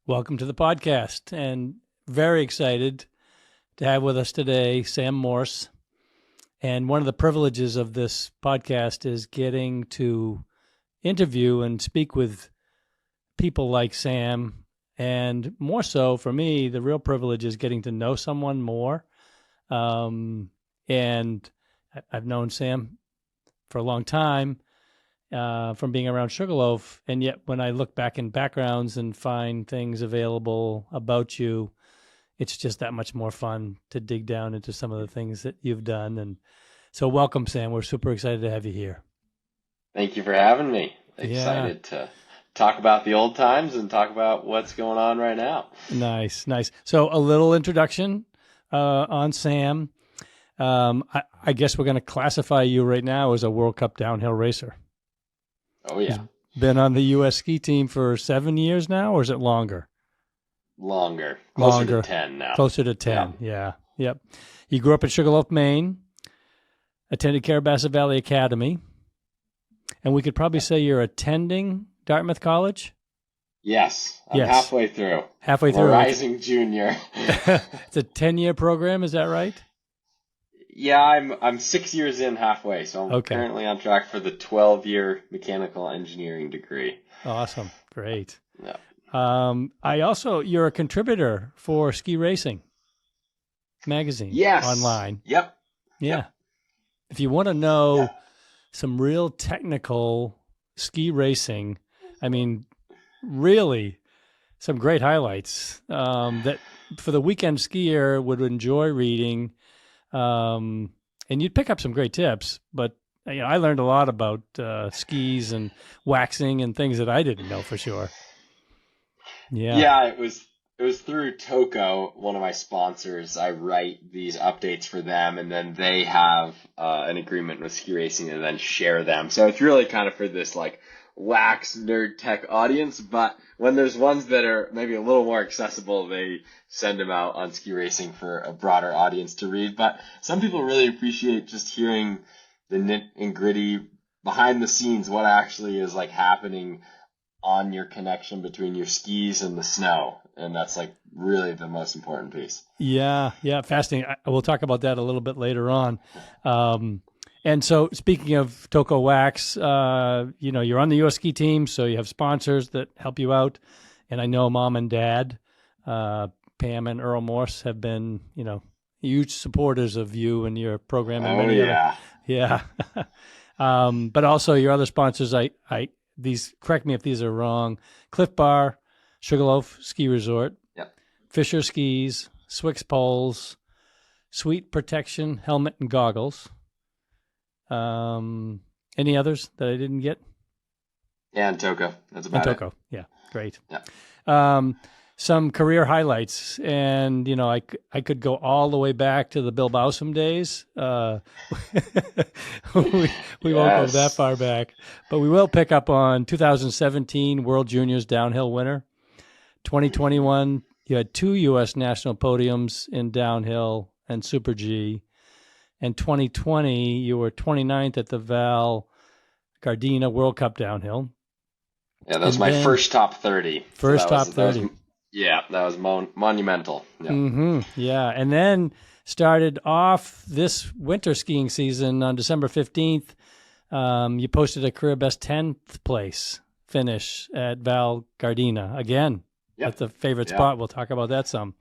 Welcome to the podcast, and very excited to have with us today Sam Morse. And one of the privileges of this podcast is getting to interview and speak with people like Sam. And more so for me, the real privilege is getting to know someone more. And I've known Sam for a long time. From being around Sugarloaf, and yet when I look back in backgrounds and find things available about you, it's just that much more fun to dig down into some of the things that you've done. And so welcome, Sam. We're super excited to have you here. Thank you for having me. Excited to talk about the old times and talk about what's going on right now. Nice. So a little introduction on Sam. I guess we're going to classify you right now as a World Cup downhill racer. Oh, yeah. He's been on the U.S. ski team for 7 years now, or is it longer? Longer. Closer to 10 now. Closer to 10, yeah. Yep. You grew up in Sugarloaf, Maine, attended Carrabassett Valley Academy, and we could probably say you're attending Dartmouth College? Yes. I'm halfway through. Halfway through. Rising junior. It's a 10-year program, is that right? Yeah, I'm 6 years in halfway, so I'm currently on track for the 12-year mechanical engineering degree. Awesome. Great. Yeah. You're a contributor for Ski Racing magazine. Yes. Online. Yep. Yeah. Yep. If you want to know some real technical ski racing, I mean, really some great highlights that for the weekend skier would enjoy reading. And you'd pick up some great tips, but I learned a lot about skis and waxing and things that I didn't know for sure. Yeah, it was through Toco, one of my sponsors. I write these updates for them, and then they have an agreement with Ski Racing and then share them. So it's really kind of for this like wax nerd tech audience, but when there's ones that are maybe a little more accessible, they send them out on Ski Racing for a broader audience to read. But some people really appreciate just hearing the nit and gritty behind the scenes, what actually is like happening on your connection between your skis and the snow. And that's like really the most important piece. Yeah, fascinating. We'll talk about that a little bit later on. And so speaking of Toco Wax, you're on the U.S. ski team, so you have sponsors that help you out. And I know Mom and Dad, Pam and Earl Morse, have been, huge supporters of you and your program. And yeah. But also your other sponsors, these, correct me if these are wrong, Cliff Bar, Sugarloaf Ski Resort, Fisher Skis, Swix Poles, Sweet Protection Helmet and Goggles. Any others that I didn't get? Yeah, and Toco. That's about it. Toco. Yeah, great. Yeah. Some career highlights, and I could go all the way back to the Bill Bowsum days. We won't go that far back, but we will pick up on 2017 World Juniors downhill winner. 2021, you had 2 U.S. national podiums in downhill and Super G. And 2020, you were 29th at the Val Gardena World Cup downhill. Yeah, that was my first top 30. First top 30. That was monumental. Yeah. Mm-hmm. Yeah, and then started off this winter skiing season on December 15th. You posted a career best 10th place finish at Val Gardena. Again, that's a favorite spot. We'll talk about that some.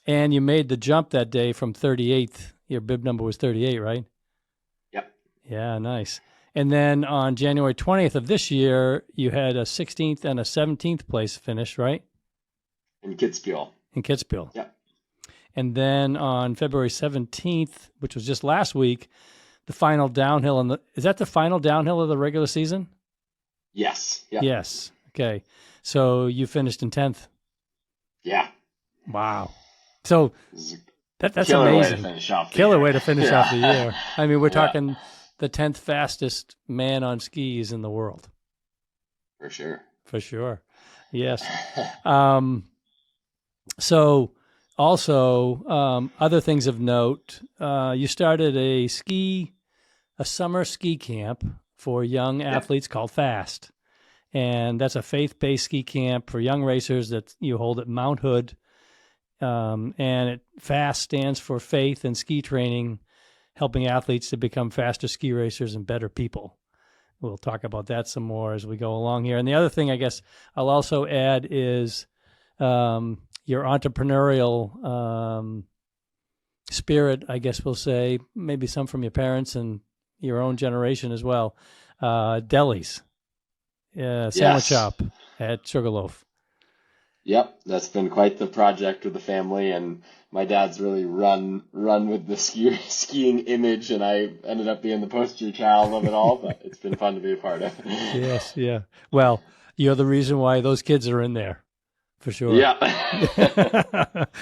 And you made the jump that day from 38th. Your bib number was 38, right? Yep. Yeah, nice. And then on January 20th of this year, you had a 16th and a 17th place finish, right? In Kitzbühel. Yep. And then on February 17th, which was just last week, the final downhill. Is that the final downhill of the regular season? Yes. Yep. Yes. Okay. So you finished in 10th? Yeah. Wow. So that's killer amazing. Way to finish off the killer year. way to finish off the year. I mean, we're talking the 10th fastest man on skis in the world. For sure. Yes. So also other things of note, you started a summer ski camp for young athletes called F.A.S.T. And that's a faith-based ski camp for young racers that you hold at Mount Hood. And F.A.S.T stands for Faith and Ski Training, helping athletes to become faster ski racers and better people. We'll talk about that some more as we go along here. And the other thing I guess I'll also add is your entrepreneurial spirit, I guess we'll say, maybe some from your parents and your own generation as well. Delis, sandwich shop at Sugarloaf. Yep, that's been quite the project with the family, and my dad's really run with the skiing image, and I ended up being the poster child of it all, but it's been fun to be a part of. Yes, yeah. Well, you're the reason why those kids are in there, for sure. Yeah.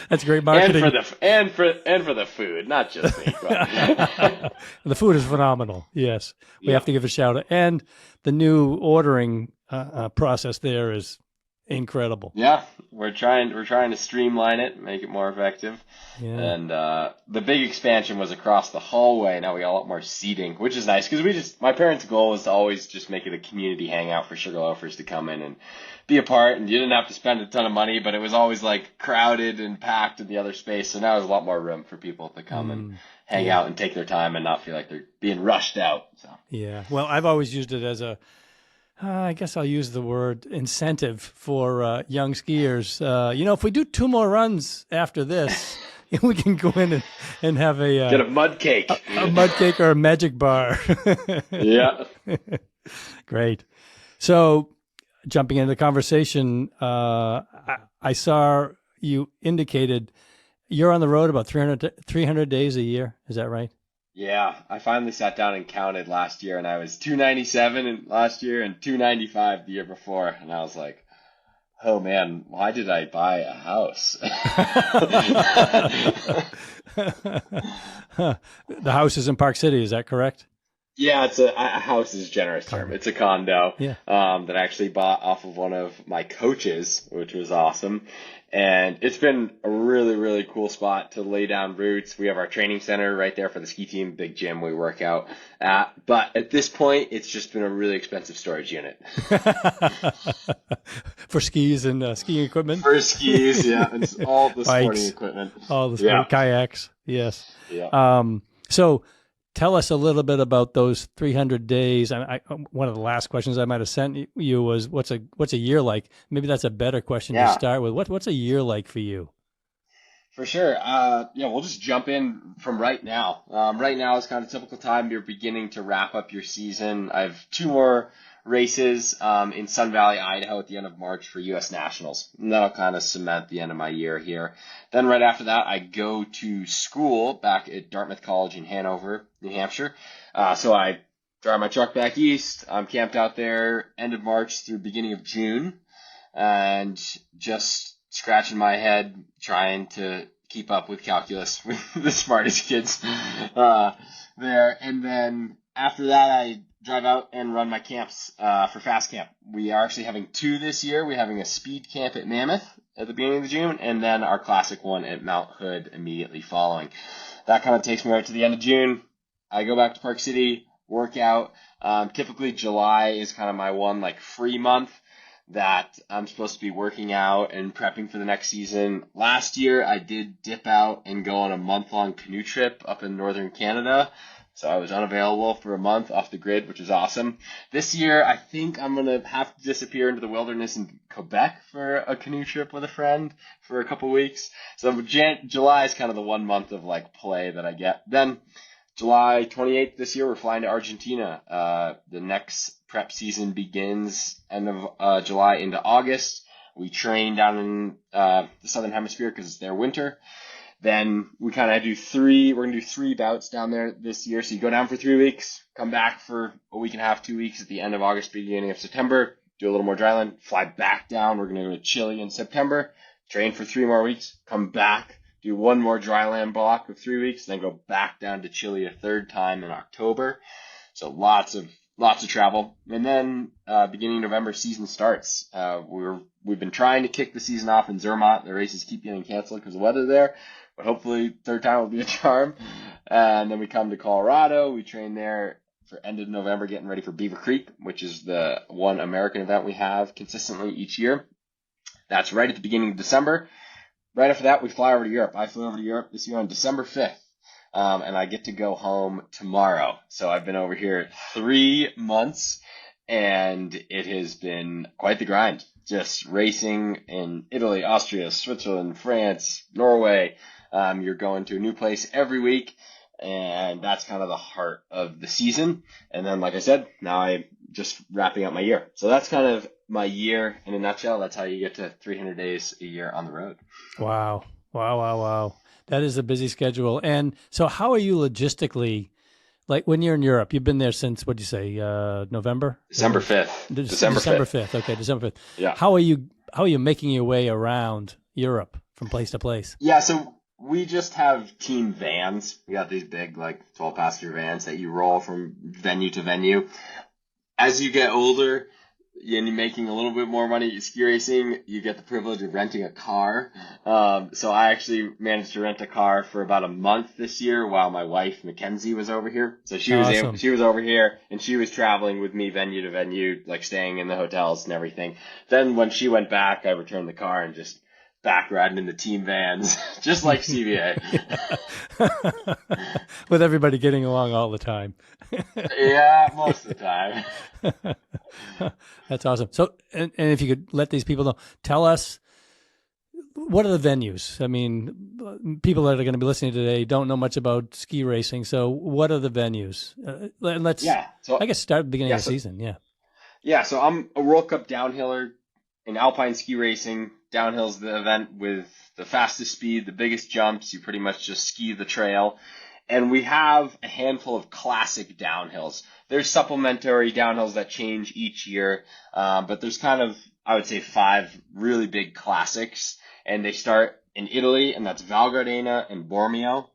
That's great marketing. And for the food, not just me. But. The food is phenomenal. Yes. We have to give a shout out. And the new ordering process there is incredible. Yeah, we're trying to streamline it, make it more effective. Yeah. And the big expansion was across the hallway. Now we got a lot more seating, which is nice because my parents' goal was to always just make it a community hangout for Sugarloafers to come in and be a part. And you didn't have to spend a ton of money, but it was always like crowded and packed in the other space. So now there's a lot more room for people to come and hang out and take their time and not feel like they're being rushed out. So. Yeah. Well, I've always used it as I guess I'll use the word incentive for young skiers. If we do 2 more runs after this, we can go in and have get a mud cake, a mud cake or a magic bar. Yeah. Great. So jumping into the conversation, I saw you indicated you're on the road about 300 days a year. Is that right? Yeah, I finally sat down and counted last year, and I was 297 last year and 295 the year before, and I was like, oh man, why did I buy a house? The house is in Park City, is that correct? Yeah, it's a house is a generous term. It's a condo that I actually bought off of one of my coaches, which was awesome. And it's been a really, really cool spot to lay down roots. We have our training center right there for the ski team, big gym we work out at. But at this point, it's just been a really expensive storage unit. For skis and skiing equipment? For skis, yeah. It's all the sporting equipment. All the kayaks, yes. Yeah. So tell us a little bit about those 300 days. One of the last questions I might have sent you was, what's a year like? Maybe that's a better question to start with. What's a year like for you? For sure. We'll just jump in from right now. Right now is kind of typical time. You're beginning to wrap up your season. I have 2 more races in Sun Valley, Idaho at the end of March for U.S. Nationals. And that'll kind of cement the end of my year here. Then right after that, I go to school back at Dartmouth College in Hanover, New Hampshire. So I drive my truck back east. I'm camped out there end of March through beginning of June and just scratching my head trying to keep up with calculus with the smartest kids there. And then after that, I drive out and run my camps for F.A.S.T Camp. We are actually having 2 this year. We're having a speed camp at Mammoth at the beginning of June, and then our classic one at Mount Hood immediately following. That kind of takes me right to the end of June. I go back to Park City, work out. Typically July is kind of my one free month that I'm supposed to be working out and prepping for the next season. Last year I did dip out and go on a month-long canoe trip up in northern Canada. So I was unavailable for a month off the grid, which is awesome. This year, I think I'm going to have to disappear into the wilderness in Quebec for a canoe trip with a friend for a couple weeks. So July is kind of the 1 month of play that I get. Then July 28th this year, we're flying to Argentina. The next prep season begins end of July into August. We train down in the Southern Hemisphere because it's their winter. Then we kind of we're going to do 3 bouts down there this year. So you go down for 3 weeks, come back for a week and a half, 2 weeks at the end of August, beginning of September, do a little more dryland, fly back down. We're going to go to Chile in September, train for 3 more weeks, come back, do 1 more dryland block of 3 weeks, then go back down to Chile a 3rd time in October. So lots of travel. And then beginning November, season starts. We've been trying to kick the season off in Zermatt. The races keep getting canceled because of the weather there. But hopefully 3rd time will be a charm. And then we come to Colorado. We train there for end of November, getting ready for Beaver Creek, which is the one American event we have consistently each year. That's right at the beginning of December. Right after that, we fly over to Europe. I flew over to Europe this year on December 5th, and I get to go home tomorrow. So I've been over here 3 months, and it has been quite the grind. Just racing in Italy, Austria, Switzerland, France, Norway. You're going to a new place every week, and that's kind of the heart of the season. And then, like I said, now I'm just wrapping up my year. So that's kind of my year in a nutshell. That's how you get to 300 days a year on the road. Wow. That is a busy schedule. And so how are you logistically, like when you're in Europe, you've been there since, what'd you say, November? December 5th. December 5th. Okay, December 5th. Yeah. How are you making your way around Europe from place to place? Yeah, so we just have team vans. We got these big, 12-passenger vans that you roll from venue to venue. As you get older and you're making a little bit more money ski racing, you get the privilege of renting a car. So I actually managed to rent a car for about a month this year while my wife, Mackenzie, was over here. So she was over here, and she was traveling with me venue to venue, staying in the hotels and everything. Then when she went back, I returned the car and just back riding in the team vans, just like CBA. With everybody getting along all the time. Yeah, most of the time. That's awesome. So, and if you could let these people know, tell us, what are the venues? I mean, people that are going to be listening today don't know much about ski racing. So what are the venues? Let's, I guess, start at the beginning of the season. Yeah. Yeah. So I'm a World Cup downhiller in alpine ski racing. Downhill's the event with the fastest speed, the biggest jumps. You pretty much just ski the trail. And we have a handful of classic downhills. There's supplementary downhills that change each year, but there's kind of, I would say, 5 really big classics. And they start in Italy, and that's Val Gardena and Bormio.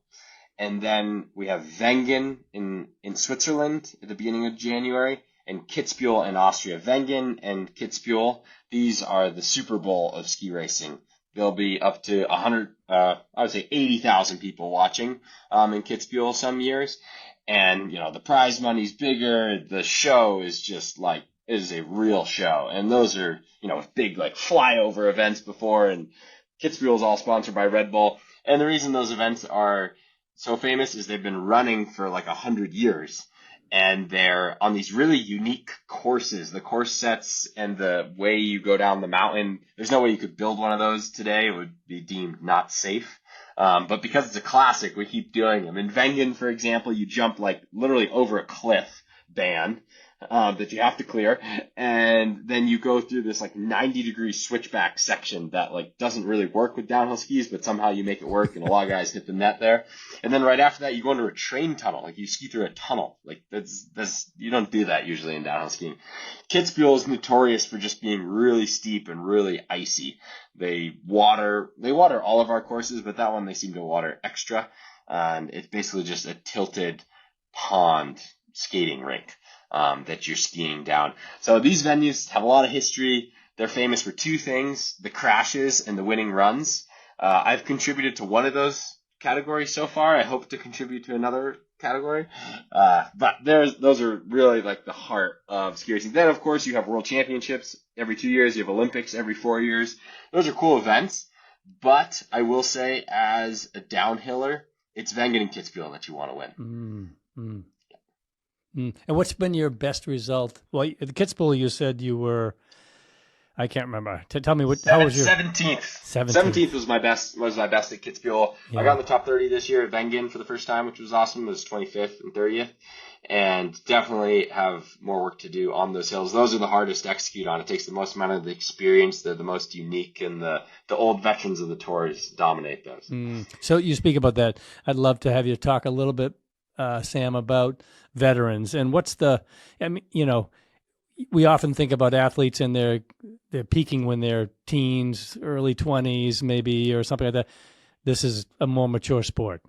And then we have Wengen in Switzerland at the beginning of January, and Kitzbühel in Austria. Wengen and Kitzbühel, these are the Super Bowl of ski racing. There'll be up to 80,000 people watching in Kitzbühel some years. And, the prize money's bigger. The show is just is a real show. And those are, with big flyover events before. And Kitzbühel is all sponsored by Red Bull. And the reason those events are so famous is they've been running for 100 years. And they're on these really unique courses. The course sets and the way you go down the mountain, there's no way you could build one of those today. It would be deemed not safe. But because it's a classic, we keep doing them. In Wengen, for example, you jump literally over a cliff band that you have to clear. And then you go through this 90-degree switchback section that doesn't really work with downhill skis, but somehow you make it work. And a lot of guys hit the net there. And then right after that, you go into a train tunnel. You ski through a tunnel. That's you don't do that usually in downhill skiing. Kitzbühel is notorious for just being really steep and really icy. They water all of our courses, but that one they seem to water extra. And it's basically just a tilted pond skating rink that you're skiing down. So these venues have a lot of history. They're famous for 2 things: the crashes and the winning runs. I've contributed to one of those categories so far. I hope to contribute to another category. But those are really the heart of ski racing. Then, of course, you have world championships every 2 years. You have Olympics every 4 years. Those are cool events. But I will say, as a downhiller, it's Wengen and Kitzbühel that you want to win. And what's been your best result? Well, the Kitzbühel, you said you were, I can't remember. Tell me how was your 17th? 17th was my best at Kitzbühel. Yeah. I got in the top 30 this year at Wengen for the first time, which was awesome. It was 25th and 30th, and definitely have more work to do on those hills. Those are the hardest to execute on. It takes the most amount of the experience. They're the most unique, and the old veterans of the tours dominate those. So you speak about that. I'd love to have you talk a little bit, Sam, about veterans and we often think about athletes and they're peaking when they're teens, early 20s maybe, or something like that. This is a more mature sport,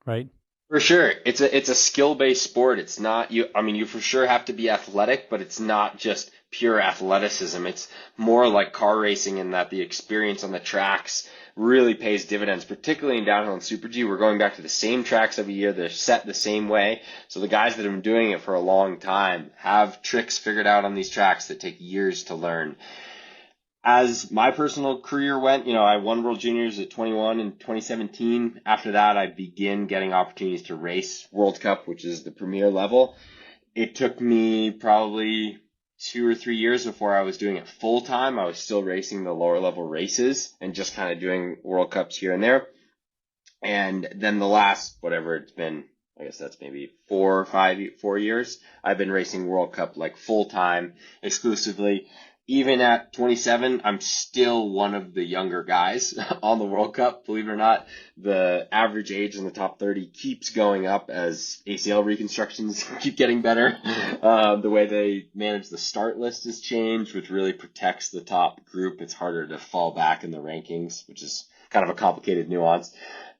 right? For sure. It's a skill-based sport. It's not you for sure have to be athletic, but it's not just pure athleticism. It's more like car racing in that the experience on the tracks really pays dividends, particularly in downhill and Super G. We're going back to the same tracks every year. They're set the same way. So the guys that have been doing it for a long time have tricks figured out on these tracks that take years to learn. As my personal career went, I won World Juniors at 21 in 2017. After that, I began getting opportunities to race World Cup, which is the premier level. It took me probably 2 or 3 years before I was doing it full time. I was still racing the lower level races and just kind of doing World Cups here and there. And then the last, whatever it's been, I guess that's maybe 4 years, I've been racing World Cup like full time exclusively. Even at 27, I'm still one of the younger guys on the World Cup. Believe it or not, the average age in the top 30 keeps going up as ACL reconstructions keep getting better. The way they manage the start list has changed, which really protects the top group. It's harder to fall back in the rankings, which is kind of a complicated nuance.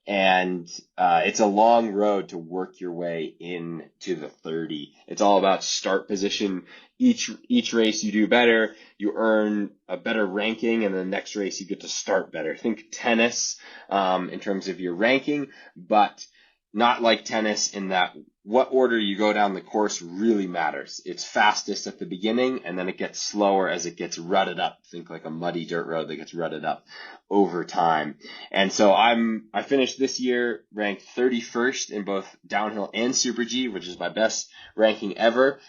And it's a long road to work your way into the 30. It's all about start position. Each race you do better, you earn a better ranking, and the next race you get to start better. Think tennis in terms of your ranking, but not like tennis in that what order you go down the course really matters. It's fastest at the beginning, and then it gets slower as it gets rutted up. Think like a muddy dirt road that gets rutted up over time. And so I finished this year ranked 31st in both downhill and Super G, which is my best ranking ever.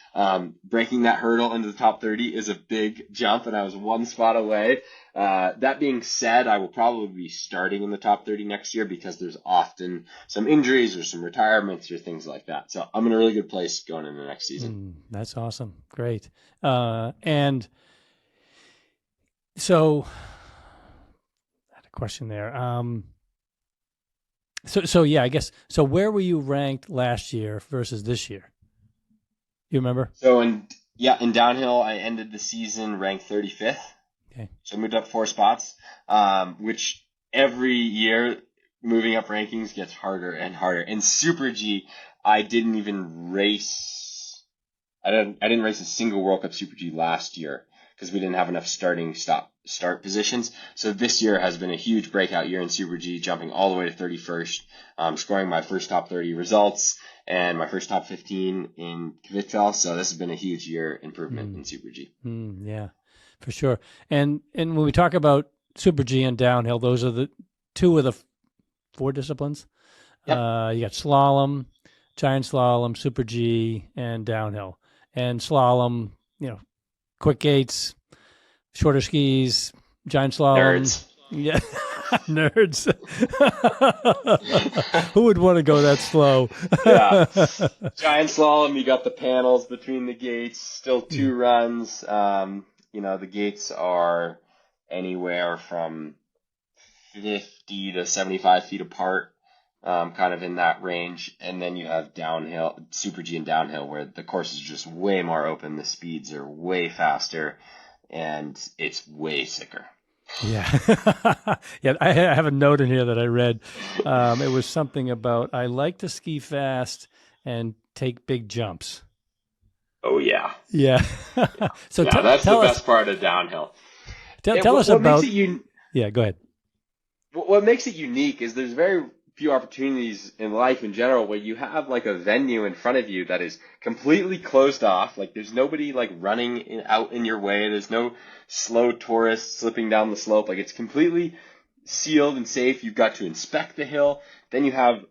Breaking that hurdle into the top 30 is a big jump, and I was one spot away. That being said, I will probably be starting in the top 30 next year because there's often some injuries or some retirements or things like that. So I'm in a really good place going into the next season. That's awesome. Great. And so I had a question there. So yeah, I guess, so where were you ranked last year versus this year? You remember? So in downhill, I ended the season ranked 35th. Okay. So I moved up 4 spots, which every year moving up rankings gets harder and harder. In Super G, I didn't even race. I didn't race a single World Cup Super G last year because we didn't have enough start positions. So this year has been a huge breakout year in Super G, jumping all the way to 31st, scoring my first top 30 results and my first top 15 in Kitzbühel Val. So this has been a huge year improvement in Super G. Yeah, for sure. And when we talk about Super G and downhill, those are the 2 of the 4 disciplines. Yep. You got slalom, giant slalom, Super G, and downhill. And slalom, quick gates, shorter skis, giant slalom. Nerds. Yeah, nerds. Who would want to go that slow? Yeah. Giant slalom, you got the panels between the gates, still 2 runs. The gates are anywhere from 50 to 75 feet apart, kind of in that range. And then you have downhill, Super G and downhill, where the course is just way more open. The speeds are way faster, and it's way sicker. Yeah. Yeah. I have a note in here that I read. It was something about, I like to ski fast and take big jumps. Oh, yeah. Yeah. So that's the best part of downhill. Tell us about. Yeah, go ahead. What makes it unique is there's very few opportunities in life in general where you have like a venue in front of you that is completely closed off. Like there's nobody like running out in your way. There's no slow tourists slipping down the slope. Like it's completely sealed and safe. You've got to inspect the hill. Then you have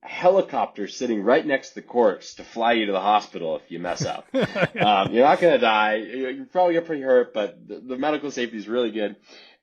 helicopters sitting right next to the course to fly you to the hospital if you mess up. You're not going to die. You probably get pretty hurt, but the medical safety is really good.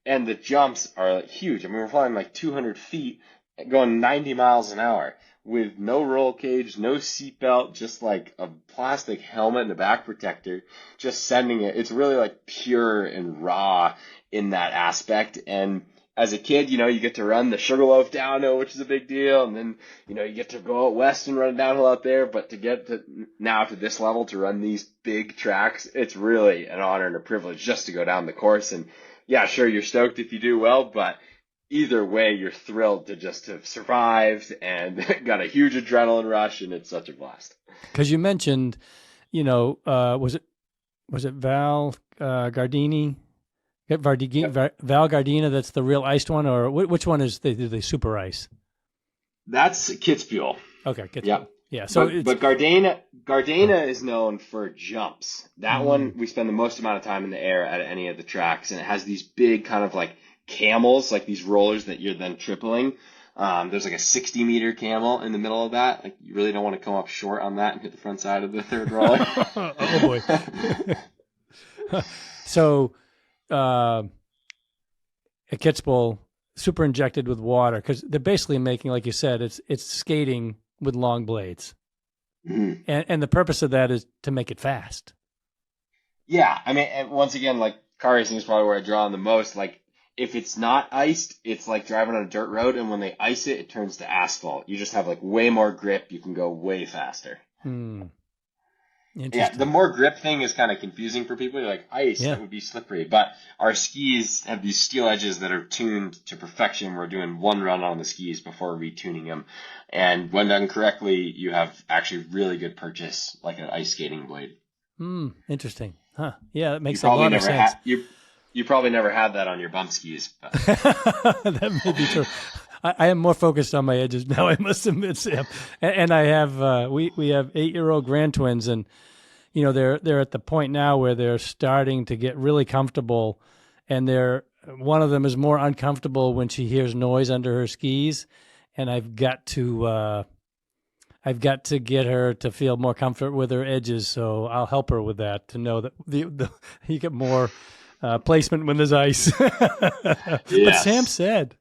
And the jumps are huge. I mean, we're flying like 200 feet, going 90 miles an hour with no roll cage, no seatbelt, just like a plastic helmet and a back protector, just sending it. It's really like pure and raw in that aspect. And as a kid, you get to run the Sugarloaf downhill, which is a big deal. And then, you get to go out west and run downhill out there. But to get to now to this level, to run these big tracks, it's really an honor and a privilege just to go down the course. And yeah, sure, you're stoked if you do well, but either way, you're thrilled to just have survived and got a huge adrenaline rush, and it's such a blast. Because you mentioned, was it Val Gardini, Yep. Val Gardena. That's the real iced one, or which one is the super ice? That's Kitzbühel. Okay, Kitzbühel. Yep. Yeah, so But it's but Gardena oh, Gardena is known for jumps. That mm, one we spend the most amount of time in the air at any of the tracks, and it has these big kind of like camels, like these rollers that you're then tripling. There's like a 60-meter camel in the middle of that. Like you really don't want to come up short on that and hit the front side of the third roller. oh boy. So at Kitzbühel, super injected with water because they're basically making, like you said, it's skating with long blades, Mhm. and the purpose of that is to make it fast. Yeah, I mean, and once again, like car racing is probably where I draw on the most. Like, if it's not iced, it's like driving on a dirt road, and when they ice it, it turns to asphalt. You just have like way more grip. You can go way faster. Hmm. Yeah, the Interesting. more grip thing is kind of confusing for people. You're like, ice, Yeah. that would be slippery. But our skis have these steel edges that are tuned to perfection. We're doing one run on the skis before retuning them. And when done correctly, you have actually really good purchase, like an ice skating blade. Hmm. Interesting. Huh. Yeah, that You makes a probably lot of never had sense. you probably never had that on your bump skis, but That may be true. I am more focused on my edges now. I must admit, Sam. And I have we have 8-year-old grand twins, and they're at the point now where they're starting to get really comfortable, and they're one of them is more uncomfortable when she hears noise under her skis, and I've got to get her to feel more comfort with her edges, so I'll help her with that to know that you get more placement when there's ice. But Sam yes. said,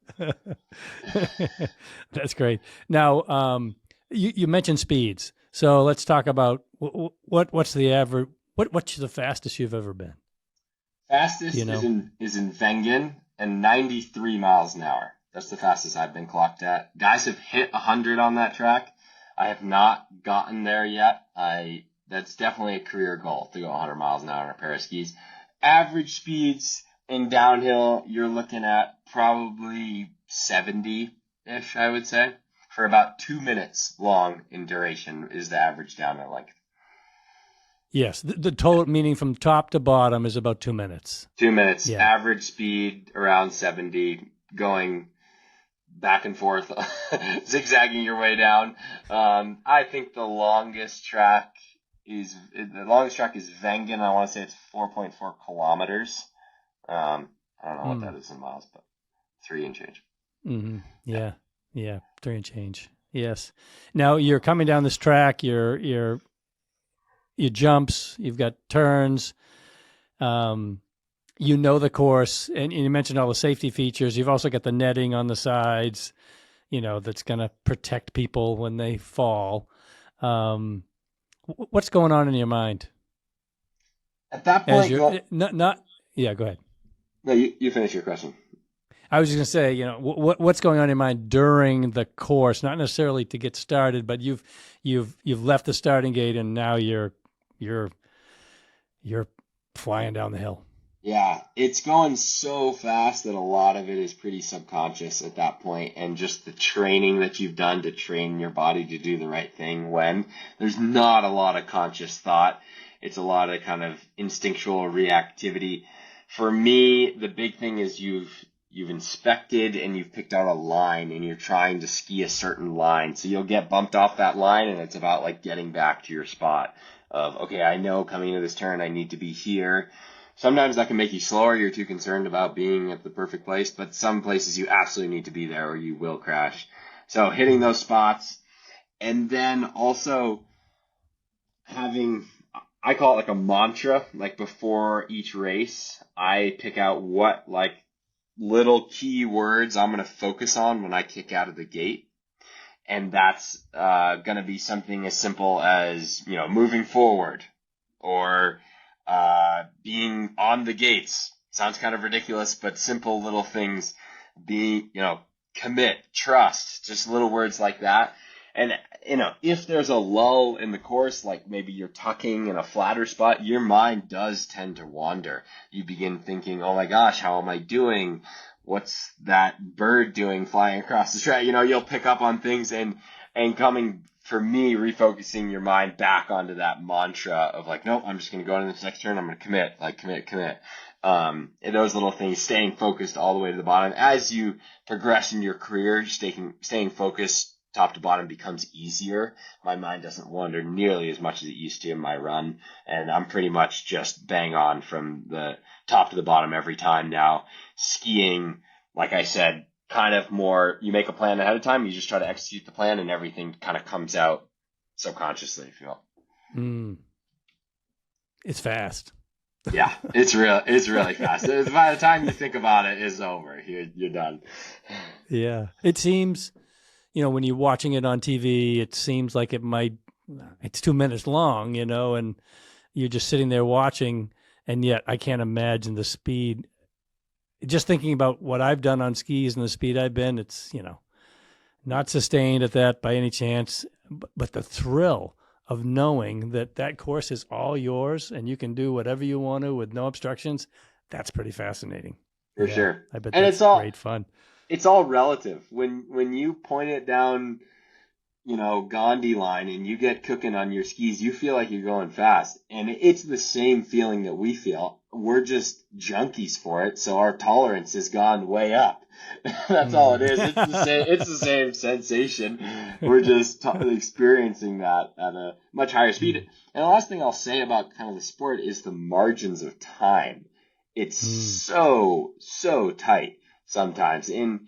that's great. Now, you mentioned speeds, so let's talk about what's the average. What's the fastest you've ever been? Do you Fastest is know? in Wengen and 93 miles an hour. That's the fastest I've been clocked at. Guys have hit 100 on that track. I have not gotten there yet. I That's definitely a career goal to go 100 miles an hour on a pair of skis. Average speeds in downhill, you're looking at probably 70-ish, I would say. For about 2 minutes long in duration is the average downhill length. Yes, the total meaning from top to bottom is about 2 minutes. 2 minutes, Yeah. average speed around 70, going back and forth, zigzagging your way down. I think the longest track is Wengen. I want to say it's 4.4 kilometers. I don't know what Mm. that is in miles, but 3 and change. Hmm. Yeah. Yeah. Yeah. 3 and change. Yes. Now you're coming down this track. You jumps. You've got turns. Um, the course, and you mentioned all the safety features. You've also got the netting on the sides. That's going to protect people when they fall. Um, what's going on in your mind At that as point, you're well, not? Yeah. Go ahead. no, you finish your question. I was just going to say, what's going on in your mind during the course, not necessarily to get started, but you've left the starting gate and now you're flying down the hill. Yeah, it's going so fast that a lot of it is pretty subconscious at that point, and just the training that you've done to train your body to do the right thing when there's not a lot of conscious thought. It's a lot of kind of instinctual reactivity. For me, the big thing is you've inspected and you've picked out a line and you're trying to ski a certain line. So you'll get bumped off that line and it's about like getting back to your spot of, okay, I know coming into this turn I need to be here. Sometimes that can make you slower. You're too concerned about being at the perfect place, but some places you absolutely need to be there or you will crash. So hitting Mm. those spots, and then also having, I call it like a mantra, like before each race, I pick out what like little key words I'm going to focus on when I kick out of the gate. And that's going to be something as simple as, moving forward or being on the gates. Sounds kind of ridiculous, but simple little things. Commit, trust, just little words like that. And, if there's a lull in the course, like maybe you're tucking in a flatter spot, your mind does tend to wander. You begin thinking, oh my gosh, how am I doing? What's that bird doing flying across the track? You'll pick up on things and coming for me, refocusing your mind back onto that mantra of like, nope, I'm just going to go into this next turn. I'm going to commit, like commit. And those little things, staying focused all the way to the bottom. As you progress in your career, staying focused top to bottom becomes easier. My mind doesn't wander nearly as much as it used to in my run. And I'm pretty much just bang on from the top to the bottom every time now. Skiing, like I said, kind of more, you make a plan ahead of time, you just try to execute the plan, and everything kind of comes out subconsciously, if you will. It's fast. Yeah, it's really fast. By the time you think about it, it's over. You're done. Yeah. It seems, when you're watching it on TV, it seems like it's 2 minutes long, and you're just sitting there watching, and yet I can't imagine the speed. Just thinking about what I've done on skis and the speed I've been, it's, not sustained at that by any chance, but the thrill of knowing that course is all yours and you can do whatever you want to with no obstructions, that's pretty fascinating. For sure. I bet and that's it's all great fun. It's all relative. When you point it down, Gandhi line and you get cooking on your skis, you feel like you're going fast. And it's the same feeling that we feel. We're just junkies for it, so our tolerance has gone way up. That's all it is. It's the same sensation. We're just experiencing that at a much higher speed. And the last thing I'll say about kind of the sport is the margins of time. It's so tight sometimes. In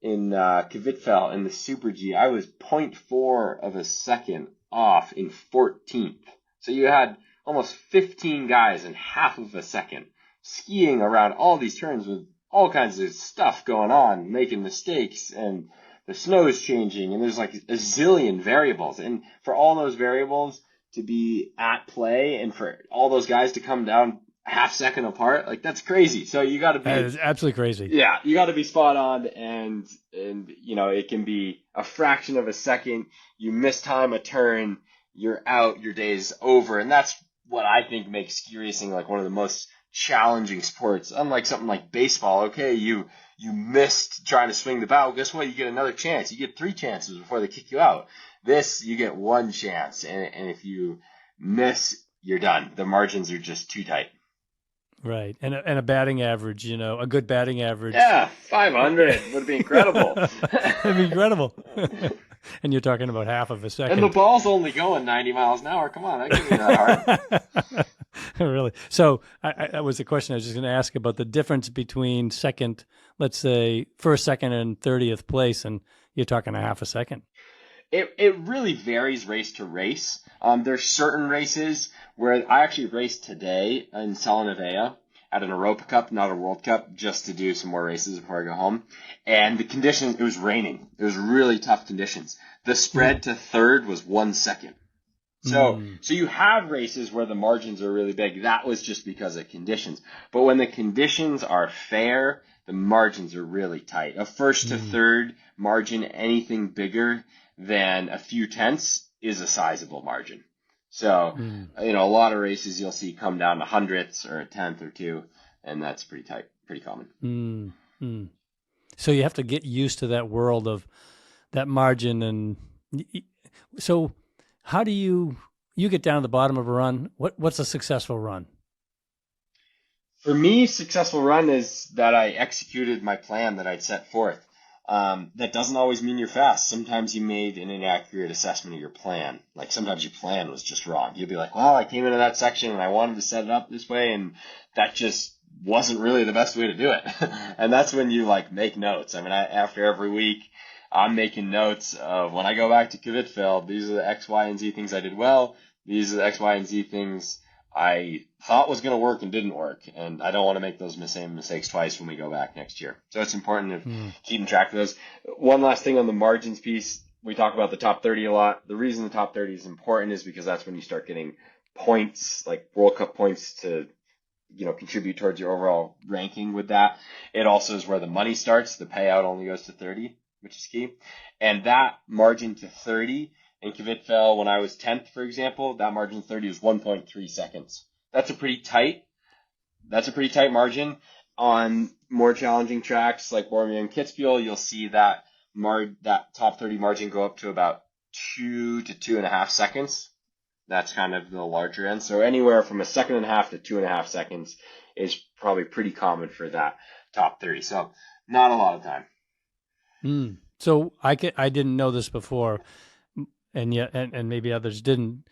Kitzbühel in the Super G, I was 0.4 of a second off in 14th. So you had almost 15 guys in half of a second skiing around all these turns with all kinds of stuff going on, making mistakes, and the snow is changing, and there's like a zillion variables. And for all those variables to be at play and for all those guys to come down half second apart, like that's crazy. So you got to be, that is absolutely crazy. Yeah, you got to be spot on, and it can be a fraction of a second. You miss time a turn, you're out, your day's over, and that's what I think makes ski racing like one of the most challenging sports. Unlike something like baseball, okay, you missed trying to swing the bat. Well, guess what? You get another chance. You get 3 chances before they kick you out. This, you get 1 chance, and if you miss, you're done. The margins are just too tight. Right. And a batting average, a good batting average. Yeah, 500 would be incredible. That'd be incredible. And you're talking about half of a second. And the ball's only going 90 miles an hour. Come on, that can't be that hard. Really? So that was the question I was just going to ask about the difference between second, let's say first, second, and 30th place, and you're talking a half a second. It really varies race to race. There's certain races where I actually raced today in Salanavea at an Europa Cup, not a World Cup, just to do some more races before I go home. And the conditions, it was raining. It was really tough conditions. The spread to third was 1 second. So you have races where the margins are really big. That was just because of conditions. But when the conditions are fair, the margins are really tight. A first to third margin, anything bigger than a few tenths is a sizable margin. So, a lot of races you'll see come down to hundredths or a tenth or two, and that's pretty tight, pretty common. So you have to get used to that world of that margin. And so how do you get down to the bottom of a run? What's a successful run? For me, successful run is that I executed my plan that I'd set forth. That doesn't always mean you're fast. Sometimes you made an inaccurate assessment of your plan. Like sometimes your plan was just wrong. You'll be like, well, I came into that section and I wanted to set it up this way, and that just wasn't really the best way to do it. And that's when you make notes. I mean, after every week, I'm making notes of when I go back to Kitzbühel, these are the X, Y, and Z things I did well. These are the X, Y, and Z things I thought was going to work and didn't work, and I don't want to make those same mistakes twice when we go back next year. So it's important to keep track of those. One last thing on the margins piece, we talk about the top 30 a lot. The reason the top 30 is important is because that's when you start getting points, like World Cup points to contribute towards your overall ranking with that. It also is where the money starts. The payout only goes to 30, which is key. And that margin to 30 in Kitzbühel, when I was 10th, for example, that margin to 30 was 1.3 seconds. That's a pretty tight margin. On more challenging tracks like Bormio and Kitzbühel, you'll see that top 30 margin go up to about 2 to 2.5 seconds. That's kind of the larger end. So anywhere from 1.5 seconds to 2.5 seconds is probably pretty common for that top 30. So not a lot of time. So I didn't know this before, and yet, and maybe others didn't.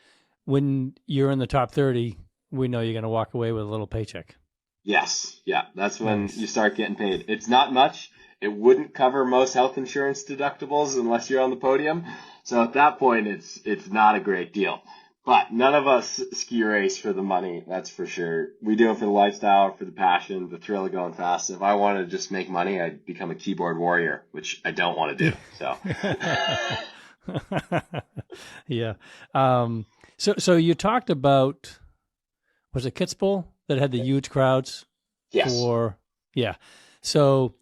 When you're in the top 30, we know you're going to walk away with a little paycheck. Yes. Yeah. That's when you start getting paid. It's not much. It wouldn't cover most health insurance deductibles unless you're on the podium. So at that point, it's not a great deal. But none of us ski race for the money, that's for sure. We do it for the lifestyle, for the passion, the thrill of going fast. If I wanted to just make money, I'd become a keyboard warrior, which I don't want to do. So, yeah. So you talked about, was it Kitzbühel that had the huge crowds? Yes. So,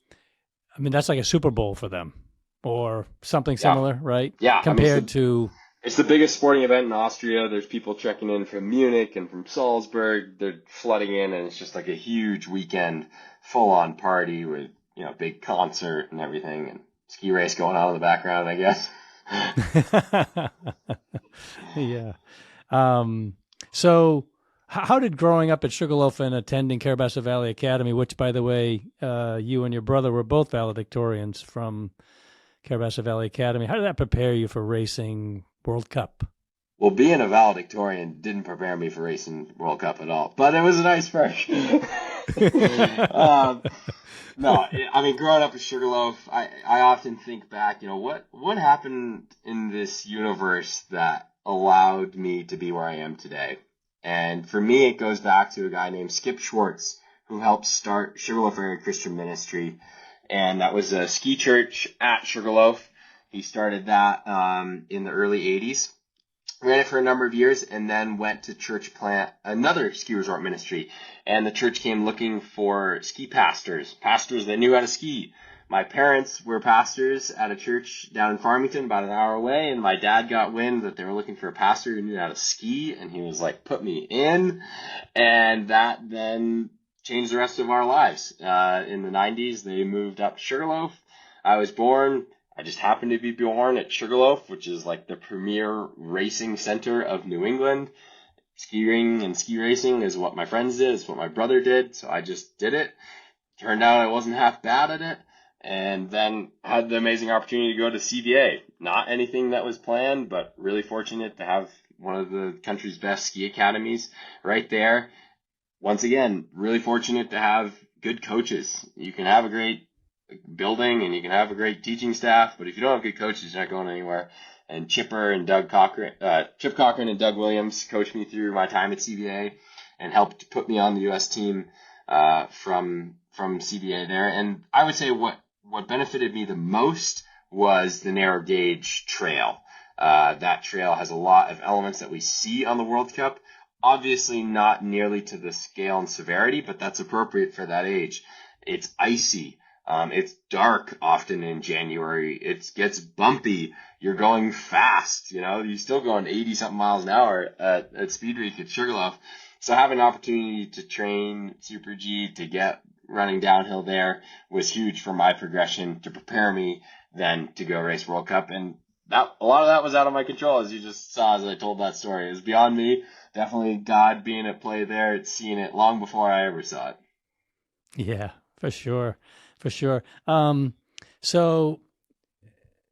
I mean, that's like a Super Bowl for them or something similar, right? Yeah. Compared to... It's the biggest sporting event in Austria. There's people trekking in from Munich and from Salzburg. They're flooding in, and it's just like a huge weekend, full-on party with, big concert and everything, and ski race going on in the background, I guess. Yeah. So how did growing up at Sugarloaf and attending Carabassa Valley Academy, which, by the way, you and your brother were both valedictorians from Carabassa Valley Academy, how did that prepare you for racing World Cup? Well, being a valedictorian didn't prepare me for racing World Cup at all, but it was a nice perk. No, I mean, growing up at Sugarloaf, I often think back, what happened in this universe that allowed me to be where I am today? And for me, it goes back to a guy named Skip Schwartz, who helped start Sugarloaf Area Christian Ministry. And that was a ski church at Sugarloaf. He started that in the early 80s, ran it for a number of years, and then went to church plant another ski resort ministry. And the church came looking for ski pastors that knew how to ski. My parents were pastors at a church down in Farmington, about an hour away, and my dad got wind that they were looking for a pastor who knew how to ski, and he was like, put me in. And that then changed the rest of our lives. In the 90s, they moved up to Sugarloaf. I was born. I just happened to be born at Sugarloaf, which is like the premier racing center of New England. Skiing and ski racing is what my friends did. It's what my brother did. So I just did it. Turned out I wasn't half bad at it. And then had the amazing opportunity to go to CVA. Not anything that was planned, but really fortunate to have one of the country's best ski academies right there. Once again, really fortunate to have good coaches. You can have a great building and you can have a great teaching staff, but if you don't have good coaches, you're not going anywhere. And Chip Cochran and Doug Williams coached me through my time at CVA and helped put me on the U.S. team from CVA there. And I would say what benefited me the most was the narrow gauge trail. That trail has a lot of elements that we see on the World Cup. Obviously not nearly to the scale and severity, but that's appropriate for that age. It's icy. It's dark often in January. It gets bumpy. You're going fast, you're still going 80 something miles an hour at Speed Week at Sugarloaf. So having an opportunity to train Super G to get running downhill there was huge for my progression to prepare me then to go race World Cup. And a lot of that was out of my control, as you just saw as I told that story. It was beyond me. Definitely God being at play there. It's seeing it long before I ever saw it. Yeah, for sure. So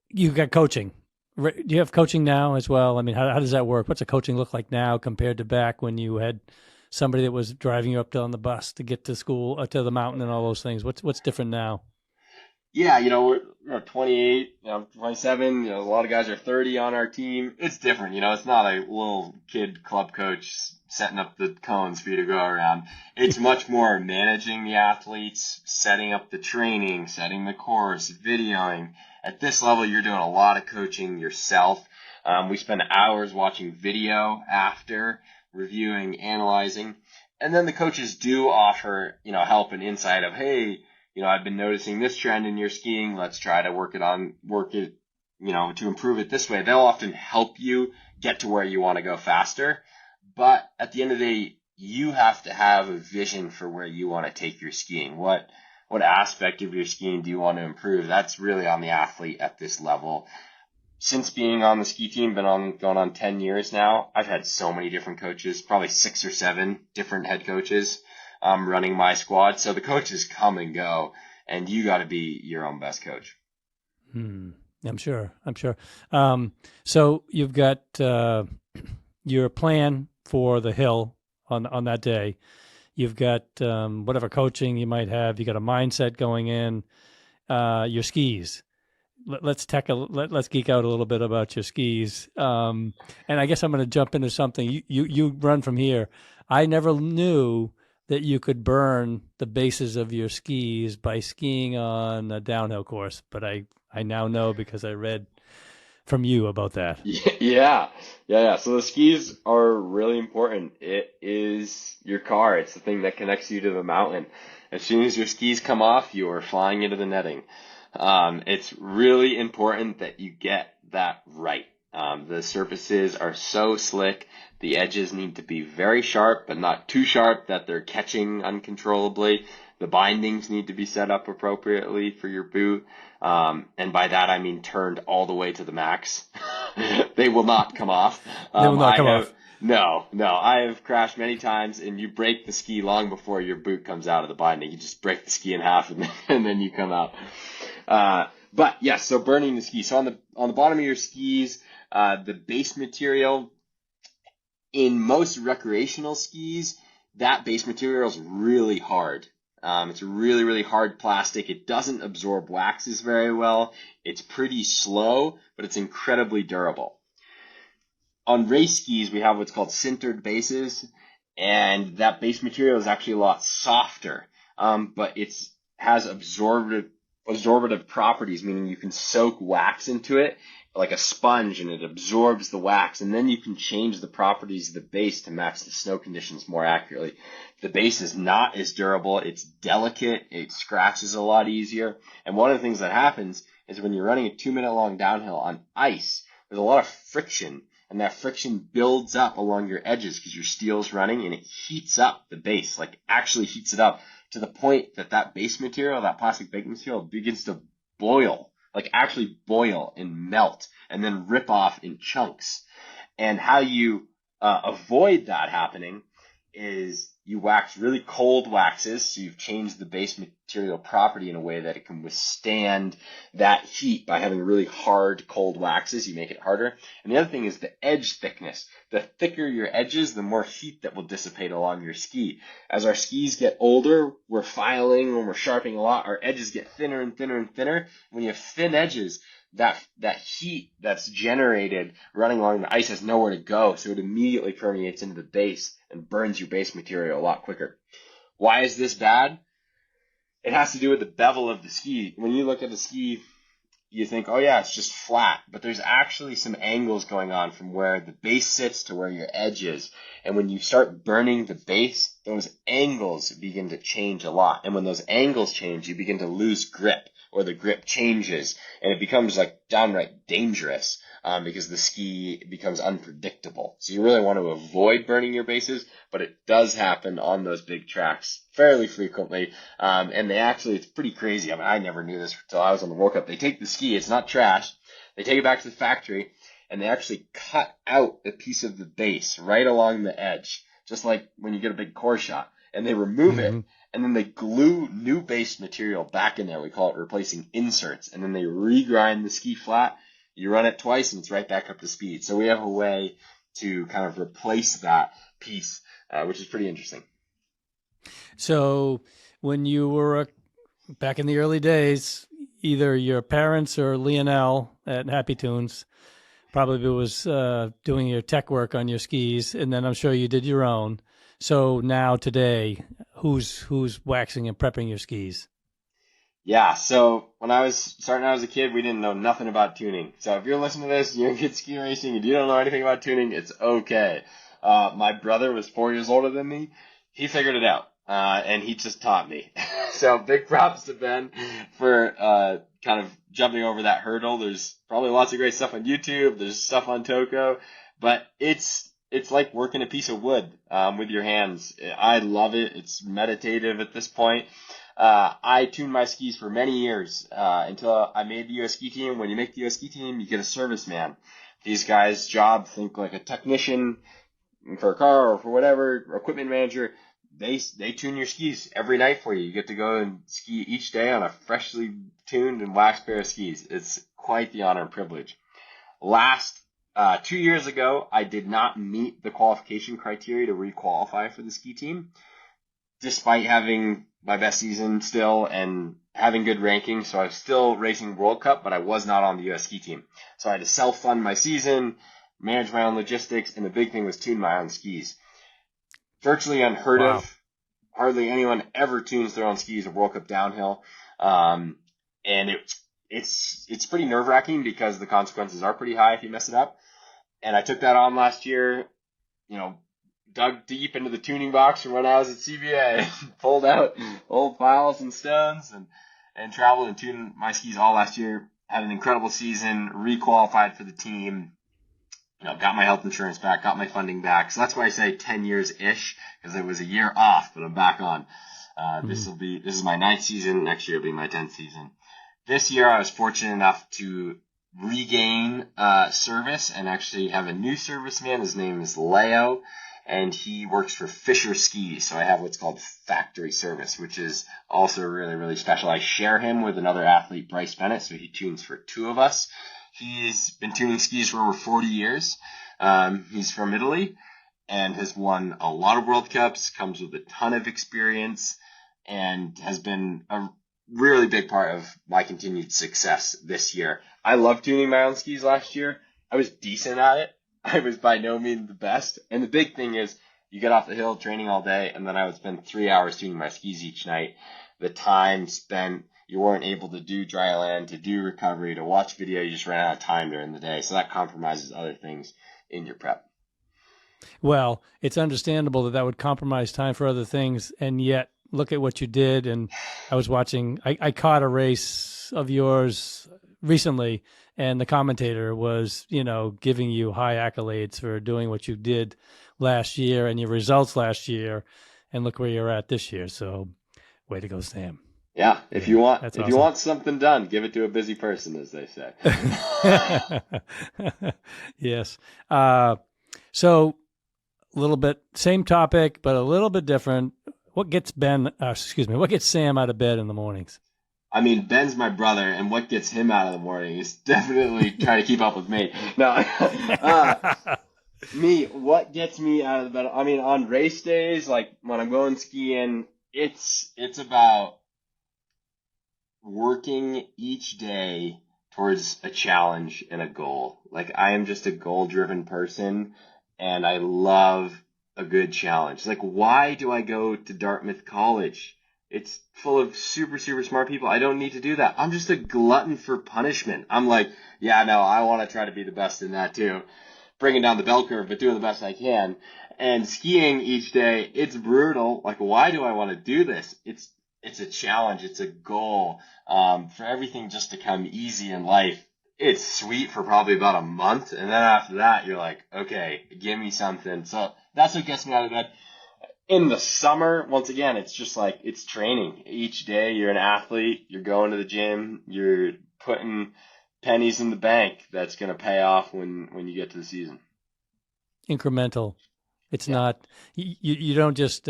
you've got coaching. Do you have coaching now as well? I mean, how does that work? What's the coaching look like now compared to back when you had somebody that was driving you up on the bus to get to school, to the mountain and all those things? What's different now? Yeah, we're 28, 27, a lot of guys are 30 on our team. It's different, it's not a little kid club coach setting up the cones for you to go around. It's much more managing the athletes, setting up the training, setting the course, videoing. At this level, you're doing a lot of coaching yourself. We spend hours watching video after, reviewing, analyzing. And then the coaches do offer, help and insight of, hey, I've been noticing this trend in your skiing. Let's try to work it, to improve it this way. They'll often help you get to where you want to go faster. But at the end of the day, you have to have a vision for where you want to take your skiing. What aspect of your skiing do you want to improve? That's really on the athlete at this level. since being on the ski team, going on 10 years now, I've had so many different coaches, probably 6 or 7 different head coaches running my squad. So the coaches come and go, and you got to be your own best coach. I'm sure. So you've got your plan for the hill on that day. You've got whatever coaching you might have. You got a mindset going in. Your skis. Let's geek out a little bit about your skis. And I guess I'm going to jump into something. You run from here. I never knew that you could burn the bases of your skis by skiing on a downhill course, but I now know because I read from you about that. Yeah. So the skis are really important. It is your car. It's the thing that connects you to the mountain. As soon as your skis come off, you are flying into the netting. It's really important that you get that right. The surfaces are so slick. The edges need to be very sharp, but not too sharp that they're catching uncontrollably. The bindings need to be set up appropriately for your boot. And by that, I mean turned all the way to the max. They will not come off. They will not come off. No. I have crashed many times, and you break the ski long before your boot comes out of the binding. You just break the ski in half, and then you come out. But yes, so burning the ski. So on the bottom of your skis, the base material in most recreational skis, that base material is really hard. It's really, really hard plastic. It doesn't absorb waxes very well. It's pretty slow, but it's incredibly durable. On race skis, we have what's called sintered bases, and that base material is actually a lot softer, but it has absorptive properties, meaning you can soak wax into it like a sponge and it absorbs the wax, and then you can change the properties of the base to match the snow conditions more accurately. The base is not as durable. It's delicate. It scratches a lot easier. And one of the things that happens is when you're running a 2-minute long downhill on ice, there's a lot of friction, and that friction builds up along your edges because your steel's running, and it heats up the base, like actually heats it up to the point that base material, that plastic base material, begins to boil, like actually boil and melt, and then rip off in chunks. And how you avoid that happening is you wax really cold waxes, so you've changed the base material property in a way that it can withstand that heat by having really hard, cold waxes. You make it harder. And the other thing is the edge thickness. The thicker your edges, the more heat that will dissipate along your ski. As our skis get older, we're filing, when we're sharpening a lot, our edges get thinner and thinner and thinner. When you have thin edges, that heat that's generated running along the ice has nowhere to go, so it immediately permeates into the base and burns your base material a lot quicker. Why is this bad? It has to do with the bevel of the ski. When you look at the ski, you think, oh yeah, it's just flat, but there's actually some angles going on from where the base sits to where your edge is. And when you start burning the base, those angles begin to change a lot. And when those angles change, you begin to lose grip, or the grip changes, and it becomes like downright dangerous because the ski becomes unpredictable. So you really want to avoid burning your bases, but it does happen on those big tracks fairly frequently. And it's pretty crazy. I mean, I never knew this until I was on the World Cup. They take the ski, it's not trash. They take it back to the factory, and they actually cut out a piece of the base right along the edge, just like when you get a big core shot. And they remove it, and then they glue new base material back in there. We call it replacing inserts. And then they regrind the ski flat. You run it twice, and it's right back up to speed. So we have a way to kind of replace that piece, which is pretty interesting. So when you were back in the early days, either your parents or Lionel at Happy Tunes probably was doing your tech work on your skis, and then I'm sure you did your own. So now today, who's waxing and prepping your skis? Yeah, so when I was starting out as a kid, we didn't know nothing about tuning. So if you're listening to this, you're in kid ski racing, and you don't know anything about tuning, it's okay. My brother was 4 years older than me. He figured it out, and he just taught me. So big props to Ben for kind of jumping over that hurdle. There's probably lots of great stuff on YouTube. There's stuff on Toko, but it's like working a piece of wood with your hands. I love it. It's meditative at this point. I tuned my skis for many years until I made the U.S. ski team. When you make the U.S. ski team, you get a serviceman. These guys' job, think like a technician for a car or for whatever, or equipment manager. They tune your skis every night for you. You get to go and ski each day on a freshly tuned and waxed pair of skis. It's quite the honor and privilege. Last 2 years ago, I did not meet the qualification criteria to re-qualify for the ski team, despite having my best season still and having good rankings. So I was still racing World Cup, but I was not on the U.S. ski team. So I had to self-fund my season, manage my own logistics, and the big thing was tune my own skis. Virtually unheard of. Hardly anyone ever tunes their own skis at World Cup downhill. And it's pretty nerve-wracking because the consequences are pretty high if you mess it up. And I took that on last year, dug deep into the tuning box from when I was at CBA, pulled out old files and stones and traveled and tuned my skis all last year. Had an incredible season, re-qualified for the team, got my health insurance back, got my funding back. So that's why I say 10 years-ish, because it was a year off, but I'm back on. This is my 9th season. Next year will be my 10th season. This year I was fortunate enough to regain service and actually have a new serviceman. His name is Leo, and he works for Fisher Skis. So I have what's called factory service, which is also really, really special. I share him with another athlete, Bryce Bennett, so he tunes for 2 of us. He's been tuning skis for over 40 years. He's from Italy and has won a lot of World Cups, comes with a ton of experience, and has been a really big part of my continued success this year. I loved tuning my own skis last year. I was decent at it. I was by no means the best. And the big thing is you get off the hill training all day, and then I would spend 3 hours tuning my skis each night. The time spent, you weren't able to do dry land, to do recovery, to watch video. You just ran out of time during the day. So that compromises other things in your prep. Well, it's understandable that would compromise time for other things, and yet look at what you did. And I was watching, I caught a race of yours recently, and the commentator was, giving you high accolades for doing what you did last year and your results last year, and look where you're at this year. So way to go, Sam. Yeah, if you want something done, give it to a busy person, as they say. Yes. So a little bit same topic, but a little bit different. What gets Sam out of bed in the mornings? I mean, Ben's my brother, and what gets him out of the morning is definitely trying to keep up with me. No, what gets me out of the bed? I mean, on race days, like when I'm going skiing, it's about working each day towards a challenge and a goal. Like, I am just a goal-driven person, and I love a good challenge. Like, why do I go to Dartmouth College? It's full of super, super smart people. I don't need to do that. I'm just a glutton for punishment. I'm like, yeah, no, I want to try to be the best in that too. Bringing down the bell curve, but doing the best I can. And skiing each day, it's brutal. Like, why do I want to do this? It's a challenge. It's a goal. For everything just to come easy in life. It's sweet for probably about a month. And then after that, you're like, okay, give me something. So that's what gets me out of bed. In the summer, once again, it's just like, it's training. Each day you're an athlete, you're going to the gym, you're putting pennies in the bank that's going to pay off when you get to the season. Incremental. It's not, you don't just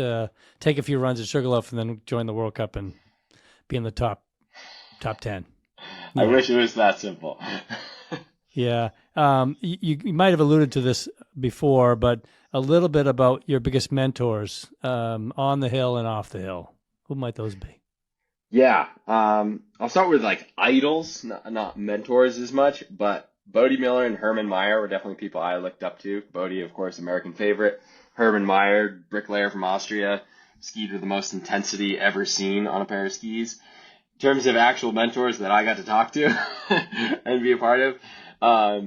take a few runs at Sugarloaf and then join the World Cup and be in the top 10. I wish it was that simple. Yeah. You might have alluded to this before, but a little bit about your biggest mentors on the hill and off the hill. Who might those be? Yeah. I'll start with like idols, not mentors as much, but Bodie Miller and Herman Meyer were definitely people I looked up to. Bodie, of course, American favorite. Herman Meyer, bricklayer from Austria, skied with the most intensity ever seen on a pair of skis. In terms of actual mentors that I got to talk to and be a part of,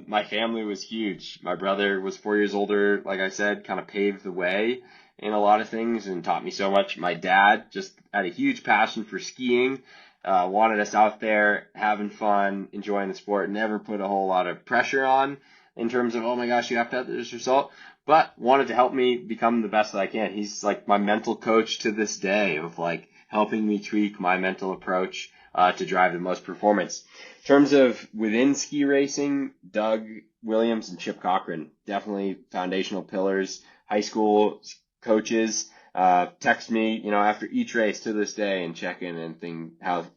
my family was huge. My brother was 4 years older, like I said, kind of paved the way in a lot of things and taught me so much. My dad just had a huge passion for skiing, wanted us out there having fun, enjoying the sport, never put a whole lot of pressure on in terms of, oh my gosh, you have to have this result, but wanted to help me become the best that I can. He's like my mental coach to this day of like helping me tweak my mental approach to drive the most performance. In terms of within ski racing, Doug Williams and Chip Cochran, definitely foundational pillars. High school coaches text me, after each race to this day and check in and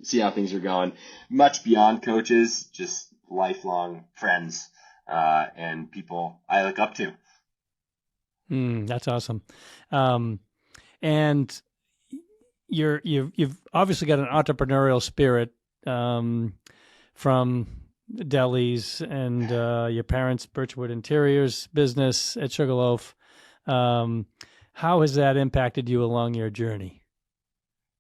see how things are going. Much beyond coaches, just lifelong friends and people I look up to. That's awesome. And you've obviously got an entrepreneurial spirit from delis and your parents' Birchwood Interiors business at Sugarloaf. How has that impacted you along your journey?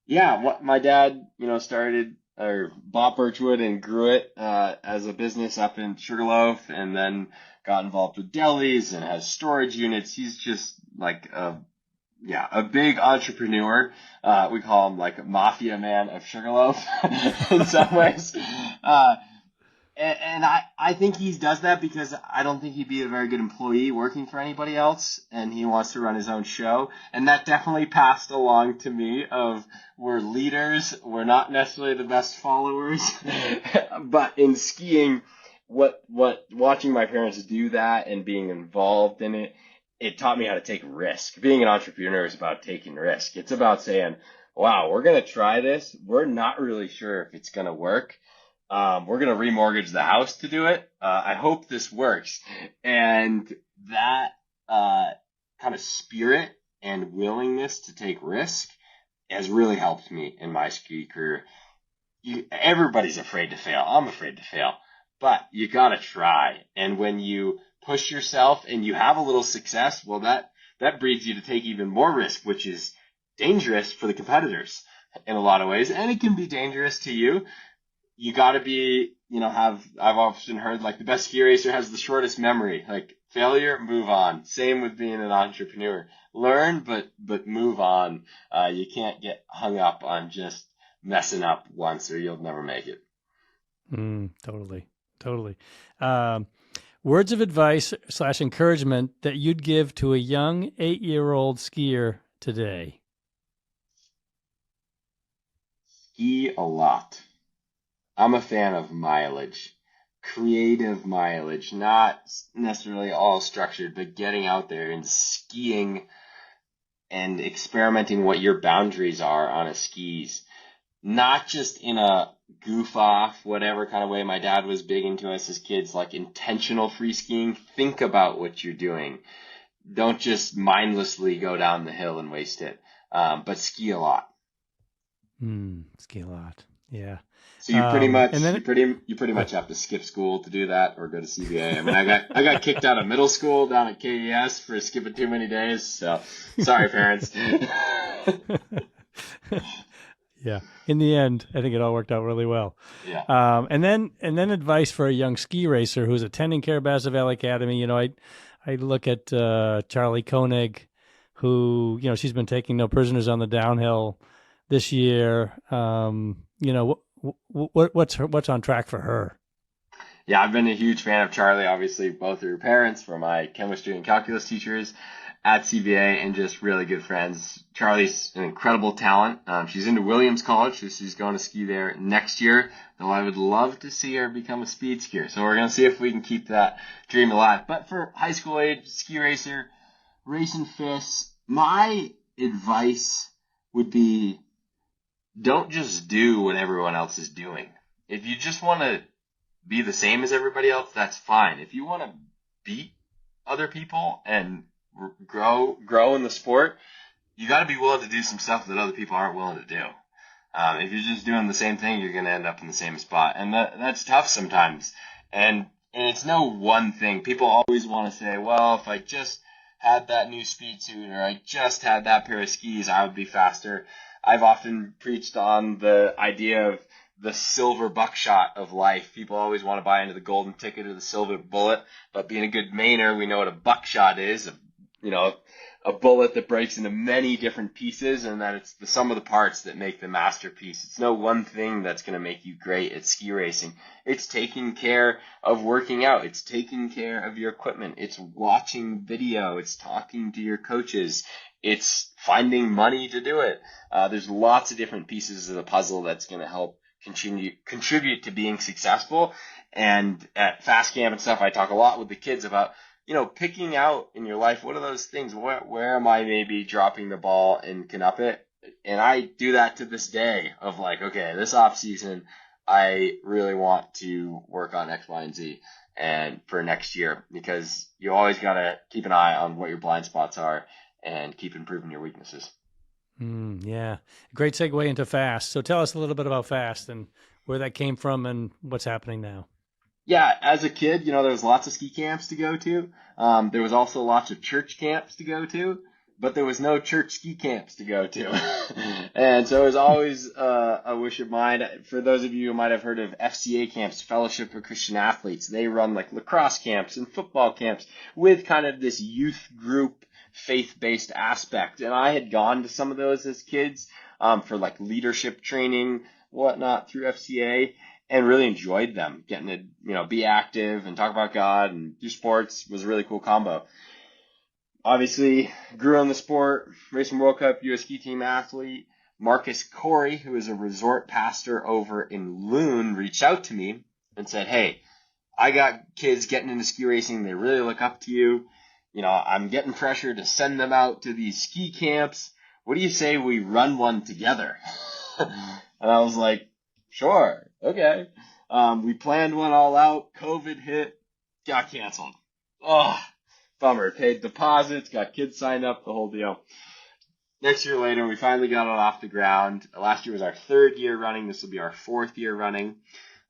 Yeah, my dad, started or bought Birchwood and grew it as a business up in Sugarloaf, and then got involved with delis and has storage units. He's just like a big entrepreneur. We call him like a mafia man of Sugarloaf in some ways. And I think he does that because I don't think he'd be a very good employee working for anybody else, and he wants to run his own show. And that definitely passed along to me of we're leaders, we're not necessarily the best followers. But in skiing, what watching my parents do that and being involved in it, it taught me how to take risk. Being an entrepreneur is about taking risk. It's about saying, wow, we're going to try this. We're not really sure if it's going to work. We're going to remortgage the house to do it. I hope this works. And that kind of spirit and willingness to take risk has really helped me in my ski career. Everybody's afraid to fail. I'm afraid to fail. But you got to try. And when you push yourself and you have a little success, well, that breeds you to take even more risk, which is dangerous for the competitors in a lot of ways. And it can be dangerous to you. You got to be, I've often heard like the best ski racer has the shortest memory. Like failure, move on. Same with being an entrepreneur. Learn, but move on. You can't get hung up on just messing up once or you'll never make it. Totally. Words of advice / encouragement that you'd give to a young 8-year-old skier today. Ski a lot. I'm a fan of mileage, creative mileage, not necessarily all structured, but getting out there and skiing and experimenting what your boundaries are on a skis. Not just in a goof off, whatever kind of way. My dad was big into us as kids, like intentional free skiing. Think about what you're doing. Don't just mindlessly go down the hill and waste it, but ski a lot. Ski a lot. Yeah. So you pretty much have to skip school to do that or go to CBA. I mean, I got kicked out of middle school down at KES for skipping too many days. So sorry, parents. Yeah. In the end, I think it all worked out really well. Yeah. And then advice for a young ski racer who's attending Carabassa Valley Academy. I look at Charlie Koenig, who, she's been taking no prisoners on the downhill this year. What's on track for her? Yeah, I've been a huge fan of Charlie. Obviously, both of her parents were my chemistry and calculus teachers at CBA and just really good friends. Charlie's an incredible talent. She's into Williams College, so she's going to ski there next year, though I would love to see her become a speed skier. So we're going to see if we can keep that dream alive. But for high school age ski racer, racing F.A.S.T, my advice would be don't just do what everyone else is doing. If you just want to be the same as everybody else, that's fine. If you want to beat other people and grow in the sport, you got to be willing to do some stuff that other people aren't willing to do. If you're just doing the same thing, you're going to end up in the same spot. And that's tough sometimes. And it's no one thing. People always want to say, well, if I just had that new speed suit or I just had that pair of skis, I would be faster. I've often preached on the idea of the silver buckshot of life. People always want to buy into the golden ticket or the silver bullet, but being a good Mainer, we know what a buckshot is, a bullet that breaks into many different pieces, and that it's the sum of the parts that make the masterpiece. It's no one thing that's going to make you great at ski racing. It's taking care of working out. It's taking care of your equipment. It's watching video. It's talking to your coaches. it's finding money to do it. There's lots of different pieces of the puzzle that's going to help contribute to being successful. And at F.A.S.T Camp and stuff, I talk a lot with the kids about, picking out in your life, what are those things? Where am I maybe dropping the ball and can up it? And I do that to this day of like, okay, this off season, I really want to work on X, Y, and Z and for next year, because you always got to keep an eye on what your blind spots are and keep improving your weaknesses. Yeah. Great segue into F.A.S.T. So tell us a little bit about F.A.S.T and where that came from and what's happening now. Yeah, as a kid, there was lots of ski camps to go to. There was also lots of church camps to go to, but there was no church ski camps to go to. And so it was always a wish of mine. For those of you who might have heard of FCA camps, Fellowship of Christian Athletes, they run like lacrosse camps and football camps with kind of this youth group faith-based aspect. And I had gone to some of those as kids for like leadership training, whatnot through FCA. And really enjoyed them. Getting to, be active and talk about God and do sports was a really cool combo. Obviously, grew on the sport, Racing World Cup, U.S. ski team athlete. Marcus Corey, who is a resort pastor over in Loon, reached out to me and said, hey, I got kids getting into ski racing. They really look up to you. I'm getting pressure to send them out to these ski camps. What do you say we run one together? And I was like, sure. Okay. We planned one all out. COVID hit. Got canceled. Oh, bummer. Paid deposits. Got kids signed up. The whole deal. Next year later, we finally got it off the ground. Last year was our 3rd year running. This will be our 4th year running.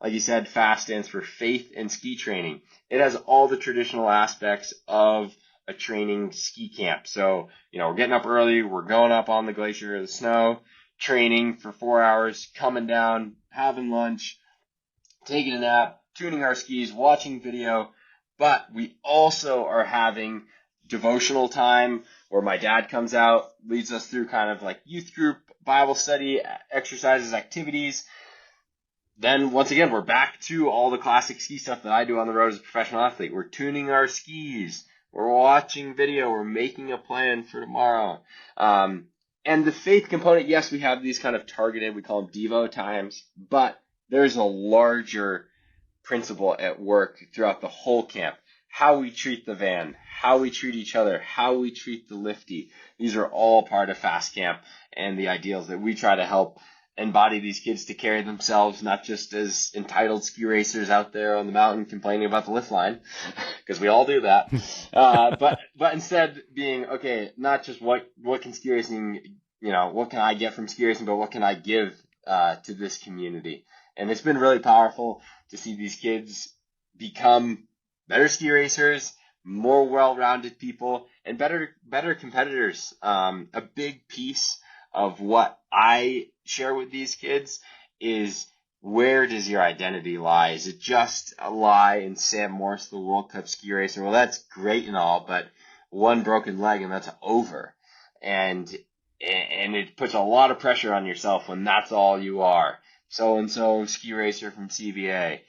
Like you said, F.A.S.T stands for Faith and Ski Training. It has all the traditional aspects of a training ski camp. So, we're getting up early. We're going up on the glacier or the snow, training for 4 hours, coming down, having lunch, taking a nap, tuning our skis, watching video. But we also are having devotional time where my dad comes out, leads us through kind of like youth group, Bible study, exercises, activities. Then once again, we're back to all the classic ski stuff that I do on the road as a professional athlete. We're tuning our skis. We're watching video. We're making a plan for tomorrow. And the faith component, yes, we have these kind of targeted, we call them Devo times, but there's a larger principle at work throughout the whole camp. How we treat the van, how we treat each other, how we treat the lifty. These are all part of F.A.S.T Camp and the ideals that we try to help embody these kids to carry themselves, not just as entitled ski racers out there on the mountain complaining about the lift line, because we all do that. But instead being, okay, not just what can ski racing, what can I get from ski racing, but what can I give to this community? And it's been really powerful to see these kids become better ski racers, more well-rounded people, and better competitors. A big piece of what I share with these kids is, where does your identity lie? Is it just a lie in Sam Morse, the World Cup ski racer? Well, that's great and all, but one broken leg and that's over. And it puts a lot of pressure on yourself when that's all you are. So-and-so ski racer from CBA.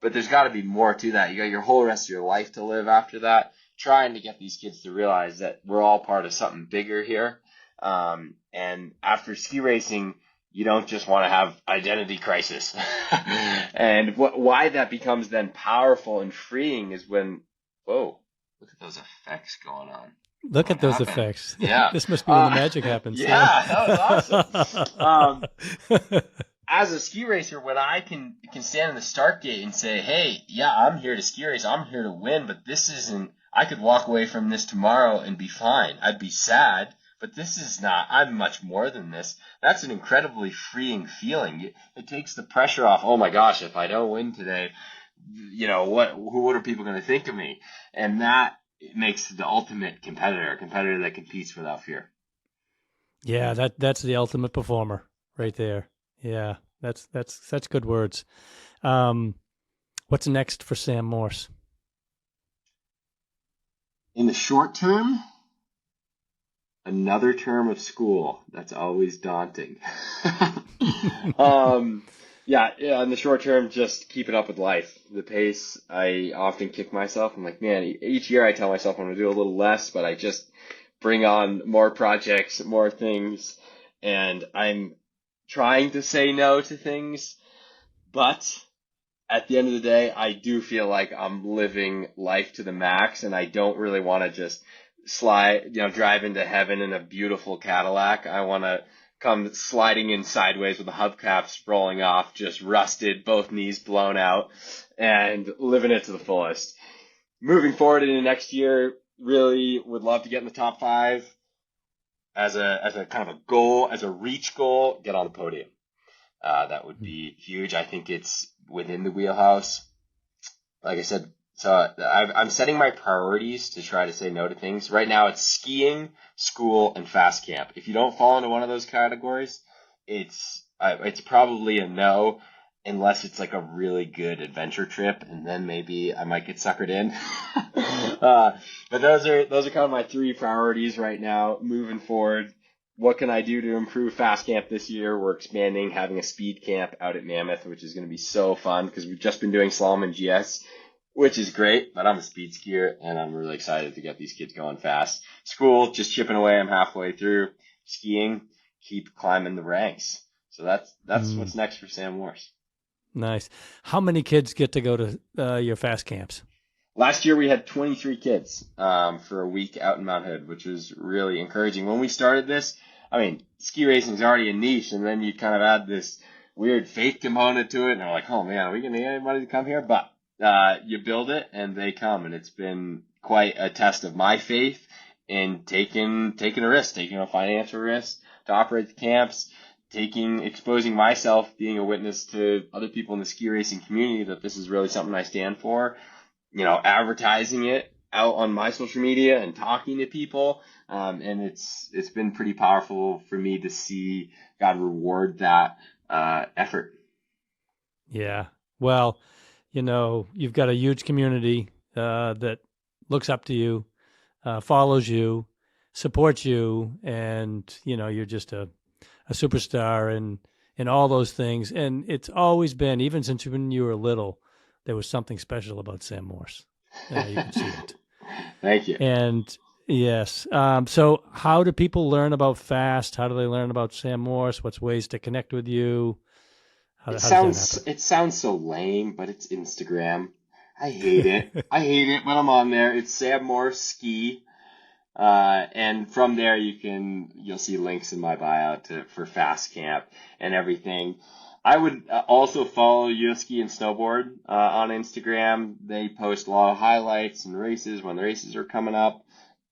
But there's got to be more to that. You got your whole rest of your life to live after that. Trying to get these kids to realize that we're all part of something bigger here. And after ski racing, you don't just want to have identity crisis. And why that becomes then powerful and freeing is when, whoa, look at those effects going on. Look at those effects. Yeah. This must be when the magic happens. Yeah, that was awesome. As a ski racer, when I can stand in the start gate and say, hey, yeah, I'm here to ski race, I'm here to win, but this isn't, I could walk away from this tomorrow and be fine. I'd be sad, but this is not, I'm much more than this. That's an incredibly freeing feeling. It takes the pressure off. Oh my gosh, if I don't win today, what are people going to think of me? And that makes the ultimate competitor, a competitor that competes without fear. Yeah, that's the ultimate performer right there. Yeah, that's such good words. What's next for Sam Morse? In the short term, another term of school. That's always daunting. Yeah, in the short term, just keeping up with life. The pace, I often kick myself. I'm like, man, each year I tell myself I'm going to do a little less, but I just bring on more projects, more things, and I'm trying to say no to things, but at the end of the day, I do feel like I'm living life to the max, and I don't really want to just drive into heaven in a beautiful Cadillac. I want to come sliding in sideways with the hubcaps rolling off, just rusted, both knees blown out, and living it to the fullest. Moving forward into next year, really would love to get in the top 5 as a kind of a goal, as a reach goal, get on the podium. That would be huge. I think it's within the wheelhouse. Like I said, so I'm setting my priorities to try to say no to things. Right now it's skiing, school, and F.A.S.T Camp. If you don't fall into one of those categories, it's probably a no, unless it's like a really good adventure trip, and then maybe I might get suckered in. But those are kind of my 3 priorities right now moving forward. What can I do to improve F.A.S.T Camp this year? We're expanding, having a speed camp out at Mammoth, which is going to be so fun because we've just been doing slalom and GS, which is great, but I'm a speed skier and I'm really excited to get these kids going fast. School, just chipping away. I'm halfway through. Skiing, keep climbing the ranks. So that's what's next for Sam Morse. Nice. How many kids get to go to your F.A.S.T camps? Last year we had 23 kids for a week out in Mount Hood, which was really encouraging. When we started this, I mean, ski racing is already a niche, and then you kind of add this weird faith component to it, and they're like, oh man, are we going to get anybody to come here? But you build it, and they come, and it's been quite a test of my faith in taking a risk, taking a financial risk to operate the camps, exposing myself, being a witness to other people in the ski racing community that this is really something I stand for. Advertising it out on my social media and talking to people. And it's been pretty powerful for me to see God reward that effort. Yeah. Well, you've got a huge community that looks up to you, follows you, supports you, and, you're just a superstar and all those things. And it's always been, even since when you were little, there was something special about Sam Morse. You can see it. Thank you. And yes. So how do people learn about F.A.S.T? How do they learn about Sam Morse? What's ways to connect with you? How does that happen? It sounds so lame, but it's Instagram. I hate it. I hate it when I'm on there. It's Sam Morse Ski. And from there you'll see links in my bio for F.A.S.T Camp and everything. I would also follow US Ski and Snowboard on Instagram. They post a lot of highlights and races when the races are coming up.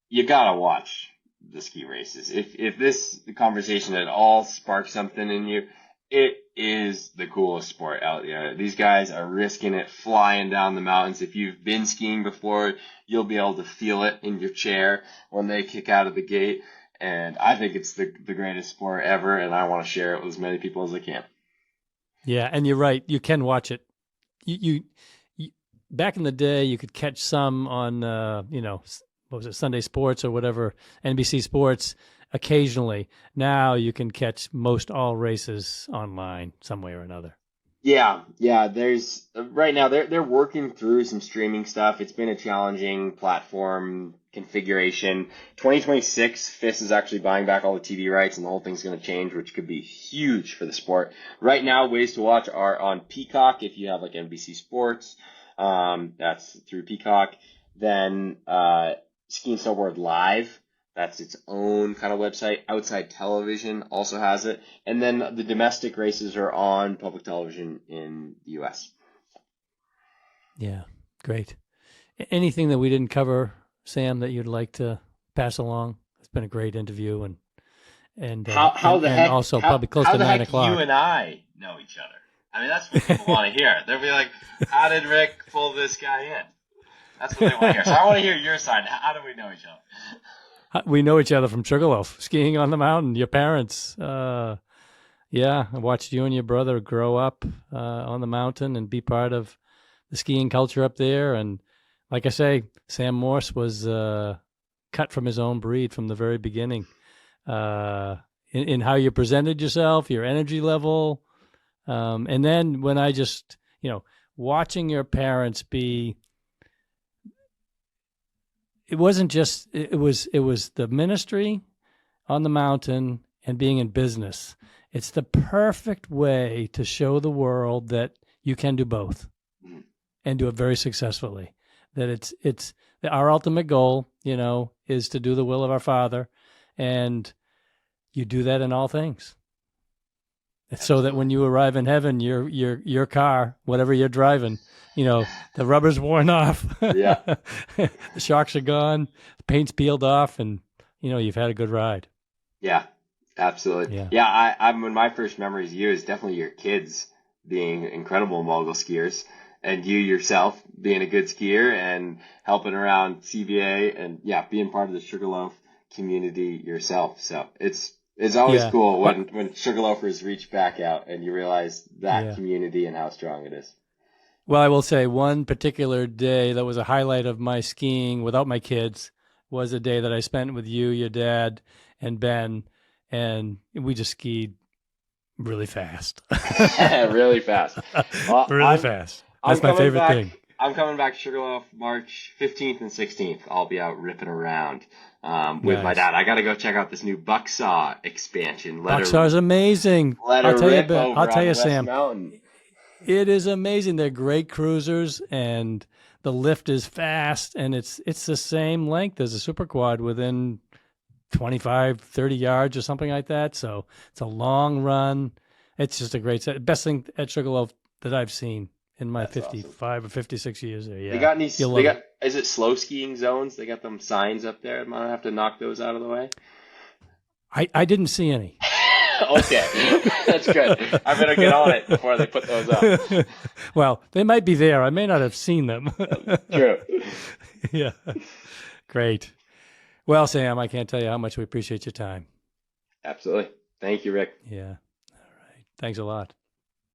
You gotta watch the ski races. If this conversation at all sparks something in you, it is the coolest sport out there. These guys are risking it, flying down the mountains. If you've been skiing before, you'll be able to feel it in your chair when they kick out of the gate. And I think it's the greatest sport ever, and I want to share it with as many people as I can. Yeah, and you're right. You can watch it. You back in the day, you could catch some on, what was it, Sunday Sports or whatever, NBC Sports occasionally. Now you can catch most all races online some way or another. Yeah. There's right now they're working through some streaming stuff. It's been a challenging platform configuration. 2026, F.A.S.T is actually buying back all the TV rights, and the whole thing's going to change, which could be huge for the sport. Right now, ways to watch are on Peacock if you have like NBC Sports. That's through Peacock. Then Ski and Snowboard Live. That's its own kind of website. Outside Television also has it. And then the domestic races are on public television in the U.S. Yeah, great. Anything that we didn't cover, Sam, that you'd like to pass along? It's been a great interview, and also probably close to 9 o'clock. You and I know each other. I mean, that's what people want to hear. They'll be like, how did Rick pull this guy in? That's what they want to hear. So I want to hear your side. How do we know each other? We know each other from Sugarloaf, skiing on the mountain. Your parents, I watched you and your brother grow up on the mountain and be part of the skiing culture up there. And like I say, Sam Morse was cut from his own breed from the very beginning. In how you presented yourself, your energy level, and then when I just, watching your parents be. it wasn't just, it was the ministry on the mountain and being in business. It's the perfect way to show the world that you can do both and do it very successfully. That it's our ultimate goal, is to do the will of our Father, and you do that in all things. So that when you arrive in heaven, your car, whatever you're driving, the rubber's worn off. Yeah. The shocks are gone, the paint's peeled off, and you've had a good ride. Yeah, absolutely. Yeah, I'm my first memories of you is definitely your kids being incredible mogul skiers, and you yourself being a good skier and helping around CVA and being part of the Sugarloaf community yourself. So it's always cool when Sugarloafers reach back out and you realize that community and how strong it is. Well, I will say one particular day that was a highlight of my skiing without my kids was a day that I spent with you, your dad, and Ben, and we just skied really fast. Really fast. Well, really fast. That's my favorite thing. I'm coming back to Sugarloaf March 15th and 16th. I'll be out ripping around with my dad. I got to go check out this new Bucksaw expansion. Bucksaw is amazing. I'll tell you, Sam. Mountain. It is amazing. They're great cruisers, and the lift is fast, and it's the same length as a super quad within 25, 30 yards or something like that. So it's a long run. It's just a great set. Best thing at Sugarloaf that I've seen in my 55 or 56 years there. Yeah. They got is it slow skiing zones? They got them signs up there. Am I gonna have to knock those out of the way? I didn't see any. Okay, that's good. I better get on it before they put those up. Well, they might be there. I may not have seen them. True. Yeah. Great. Well, Sam, I can't tell you how much we appreciate your time. Absolutely. Thank you, Rick. Yeah. All right. Thanks a lot.